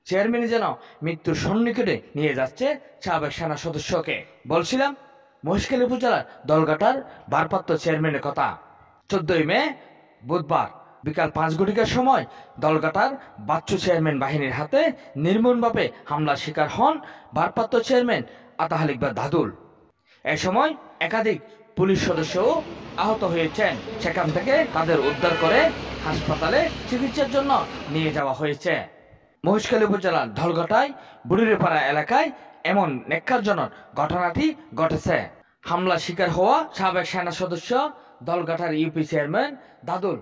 চেয়ারম্যানই যেন মৃত্যুর সন্নিকটে নিয়ে যাচ্ছে সাবেক সেনা সদস্যকে। বলছিলাম মহেশখালী উপজেলার দলগাটার ভারপ্রাপ্ত চেয়ারম্যানের কথা। 14 মে বুধবার বিকাল 5 ঘটিকার সময় দলগাটার বাচ্চু চেয়ারম্যান বাহিনীর হাতে নির্মমভাবে হামলার শিকার হন ভারপ্রাপ্ত চেয়ারম্যান আতাহাল ইকবাল দাদুল। এ সময় একাধিক পুলিশ সদস্যও আহত হয়েছেন। সেখান থেকে তাদের উদ্ধার করে হাসপাতালে চিকিৎসার জন্য নিয়ে যাওয়া হয়েছে। মহেশখালী উপজেলার ধলঘটায় বুড়িরপাড়া এলাকায় এমন ন্যাক্কারজনক ঘটনাটি ঘটেছে। হামলার শিকার হওয়া সাবেক সেনা সদস্য দলঘাটার ইউপি চেয়ারম্যান দাদুল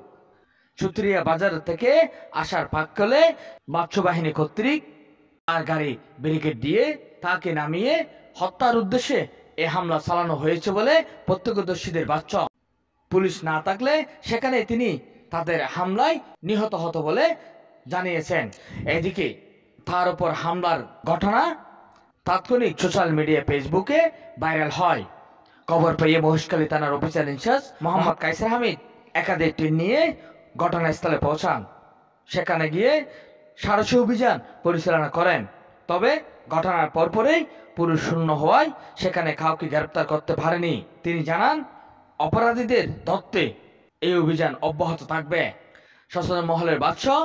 চুতুরিয়া বাজার থেকে আসার প্রাক্কালে বাচ্চু বাহিনী কর্তৃক আর গাড়ি ব্যারিকেড দিয়ে তাকে নামিয়ে হত্যার উদ্দেশ্যে এ হামলা চালানো হয়েছে বলে প্রত্যক্ষদর্শীদের বাচ্চা। পুলিশ না থাকলে সেখানে তিনি তাদের হামলায় নিহত হতো বলে জানিয়েছেন। এদিকে তার উপর হামলার ঘটনা তাৎক্ষণিক সোশ্যাল মিডিয়া ফেসবুকে ভাইরাল হয়। খবর পেয়ে মহেশখালী থানার অফিসার ইনচার্জ মোহাম্মদ কাইসার হামিদ একাধিক টিম নিয়ে ঘটনাস্থলে পৌঁছান। সেখানে গিয়ে সারসী অভিযান পরিচালনা করেন। তবে ঘটনার পরপরই পুলিশ শূন্য হওয়ায় সেখানে কাউকে গ্রেপ্তার করতে পারেনি। তিনি জানান, অপরাধীদের ধরতে এই অভিযান অব্যাহত থাকবে। সচেতন মহলের বাদশা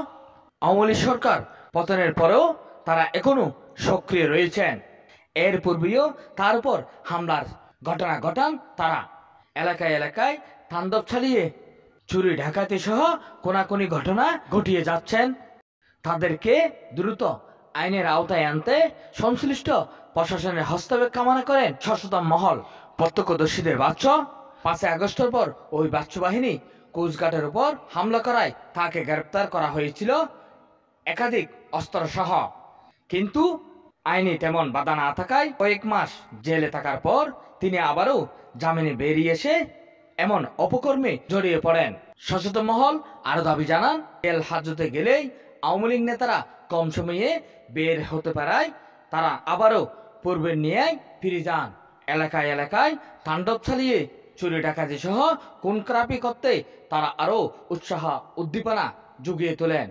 আওয়ামী লীগ সরকার পতনের পরেও তারা এখনো সক্রিয় রয়েছেন। এর পূর্বেও তার উপর হামলার ঘটনা ঘটান তারা। এলাকায় এলাকায় তাণ্ডব চালিয়ে চুরি ডাকাতি সহ কোনাকুনি ঘটনা ঘটিয়ে যাচ্ছেন। তাদেরকে দ্রুত আইনের আওতায় আনতে সংশ্লিষ্ট প্রশাসনের হস্তক্ষেপ কামনা করেন সচেতন মহল। প্রত্যক্ষদর্শীদের বাচ্চা 5 আগস্টের পর ওই বাচ্চু বাহিনী কোস্টগার্ডের উপর হামলা করায় তাকে গ্রেপ্তার করা হয়েছিল একাধিক অস্ত্র সহ। কিন্তু আইনে তেমন বাধা না থাকায় কয়েক মাস জেলে থাকার পর তিনি আবারও জামিনে বেরিয়ে এসে এমন অপকর্মে জড়িয়ে পড়েন। সচেতন মহল আরো দাবি জানান, জেল হাজতে গেলেই আওয়ামী লীগ নেতারা কম সময়ে বের হতে পারায় তারা আবারও পূর্বের ন্যায় ফিরে যান। এলাকায় এলাকায় তাণ্ডব চালিয়ে চুরি ডাকাতি সহ খুনখারাপি করতে তারা আরো উৎসাহ উদ্দীপনা জুগিয়ে তোলেন।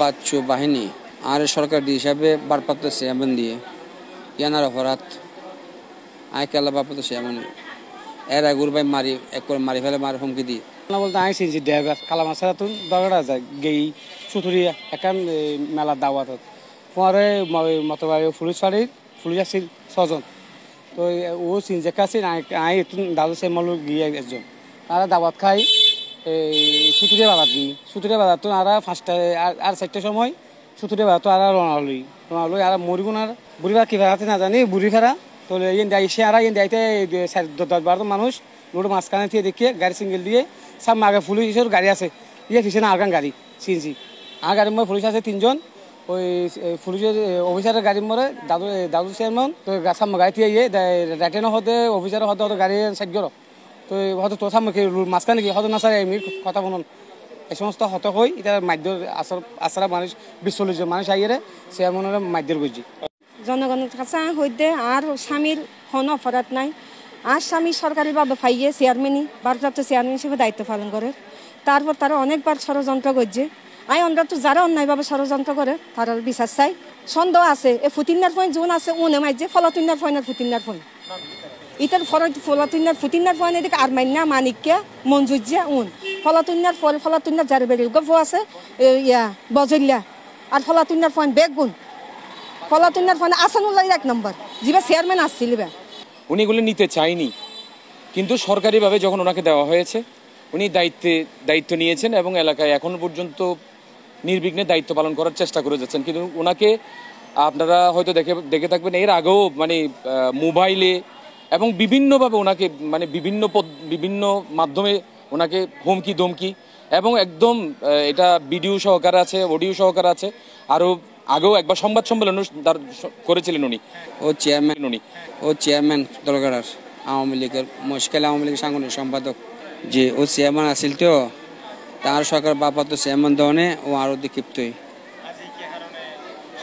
বাচ্চু বাহিনী আর সরকার হিসাবে ভারপ্রাপ্ত চেয়ারম্যান দিয়ে ইয়ানার অপরাধ আইকালা ভারপ্রাপ্ত চেয়ারম্যান এর আগুর ভাই মারি এক করে মারি ফেলে মারি হুমকি দিয়ে বলতে আইসি যে ড্রাইভার কালামাছারা তুন দরকার যায় গেই চুতুরিয়া একান মেলা দাওয়াত পরে মতবাই পুলিশ ফাঁড়ির পুলিশ আসছিল 6 জন। তো ও সিনজে কাছে আই দাদু সে মল গিয়ে একজন তারা দাওয়াত খাই সুতুরিয়া বাজার গিয়ে সুতুরিয়া বাজার তো আর 5টা আর 4টার সময় সুতুরিয়া বাজার তো আর রনালই আর মরিগুন আর বুড়ি ভাড়া কীভাবে আছে না জানি বুড়ি ভাড়া তো সে আর দাইতে 10-12 মানুষ রোড মাঝখানে থেকে দেখিয়ে গাড়ি সিঙ্গেল দিয়ে সামনে আগে পুলিশের গাড়ি আছে পিছনে আগান গাড়ি সিএনজি আর গাড়ির মধ্যে পুলিশ আছে 3 জন। ওই পুলিশের অফিসারের গাড়ির মধ্যে দাদু চেয়ারম্যান তো সামনে গাড়ি দিয়ে রেটেনও হতে অফিসারের হতে হয়তো গাড়ি সাইড করো তো হয়তো তো সামনে মাঝখানে গিয়ে হয়তো না স্যার এমনি কথা বলুন এই সমস্ত হত হই এটা মাধ্য আসারা মানুষ 20-40 জন মানুষ আইয়ে চেয়ারম্যানের মাধ্যের বুঝছি। জনগণের কাছে হইতে আর স্বামীর কোনো অপরাধ নাই। আর স্বামী সরকারিভাবে পাইয়ে চেয়ারম্যানই ভারপ্রাপ্ত চেয়ারম্যান হিসেবে দায়িত্ব পালন করে। তারপর তারা অনেকবার ষড়যন্ত্র করছে। আমরা তো যারা অন্যায়ভাবে ষড়যন্ত্র করে তারা বিচার চাই। সন্দেহ আছে এ ফুতিনার ফোন জোন আছে উনে মাইছে ফলাতুনার ফোন আর ফুতিনার ফোন ইটার ফুতিনার ফোন এদিকে আর মান্যা মানিককে মঞ্জুজিয়া উন ফলাতুনার ফল ফলাতুনার যার বেরিল গফ আছে ইয়া বজল্যা আর ফলাতুনার ফোন বেগুন ফলাতুনার ফোন আসানুল্লাহ 1 নম্বর যিবা চেয়ারম্যান আসছিল উনি এগুলো নিতে চাইনি, কিন্তু সরকারিভাবে যখন ওনাকে দেওয়া হয়েছে উনি দায়িত্ব নিয়েছেন এবং এলাকায় এখনো পর্যন্ত নির্বিঘ্নে দায়িত্ব পালন করার চেষ্টা করে যাচ্ছেন। কিন্তু ওনাকে আপনারা হয়তো দেখে থাকবেন এর আগেও মানে মোবাইলে এবং বিভিন্নভাবে ওনাকে মানে বিভিন্ন মাধ্যমে ওনাকে হুমকি ধমকি এবং একদম এটা ভিডিও সহকারে আছে, অডিও সহকারে আছে। আরও আগেও একবার সংবাদ সম্মেলন করেছিলেন উনি। ও চেয়ারম্যান দলগাড়ার আওয়ামী লীগের মহেশখালী আওয়ামী লীগের সাংগঠনিক সম্পাদক যে ও চেয়ারম্যান আসিল তো তার সরকার বাপা তো চেয়ারম্যান দনে ও আরো দীক্ষিপ্ত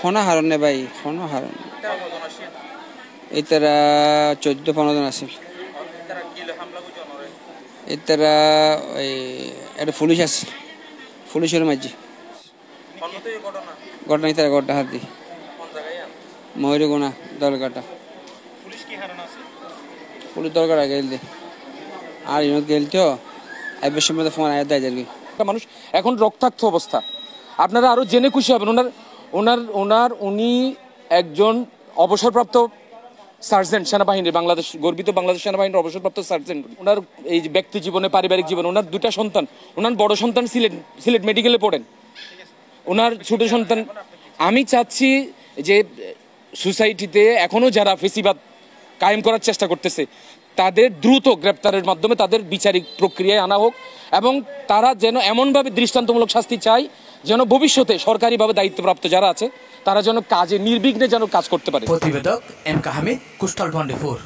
হনা হারণে ভাই হনা হারণ এতারা 14-15 জন আসিল। এতারা ওই একটা পুলিশ আসছিল পুলিশের মাঝে ঘটনা ইতারা ঘটনা হাতি ময়ূরগুনা দলকাটা পুলিশ দলকাটা গেল দে আর ইনত গেল তো এবার সময় ফোন আয়া দেয় যাবি মানুষ এখন রক্তাক্ত অবস্থা। আপনারা আরো জেনে খুশি হবেন, উনি একজন অবসরপ্রাপ্ত সার্জেন্ট সেনাবাহিনীর, বাংলাদেশ গর্বিত বাংলাদেশ সেনাবাহিনীর অবসরপ্রাপ্ত সার্জেন্ট। ওনার এই যে ব্যক্তি জীবনে, পারিবারিক জীবনে ওনার দুটা সন্তান, ওনার বড় সন্তান সিলেট মেডিকেলে পড়েন, ওনার ছোট সন্তান। আমি চাচ্ছি যে সোসাইটিতে এখনো যারা ফেসিবাদ কায়েম করার চেষ্টা করতেছে তাদের দ্রুত গ্রেপ্তারের মাধ্যমে তাদের বিচারিক প্রক্রিয়ায় আনা হোক, এবং তারা যেন এমনভাবে দৃষ্টান্তমূলক শাস্তি চায় যেন ভবিষ্যতে সরকারিভাবে দায়িত্বপ্রাপ্ত যারা আছে তারা যেন কাজে নির্বিঘ্নে যেন কাজ করতে পারে। প্রতিবেদক এম কা হামিদ, কোস্টাল 24।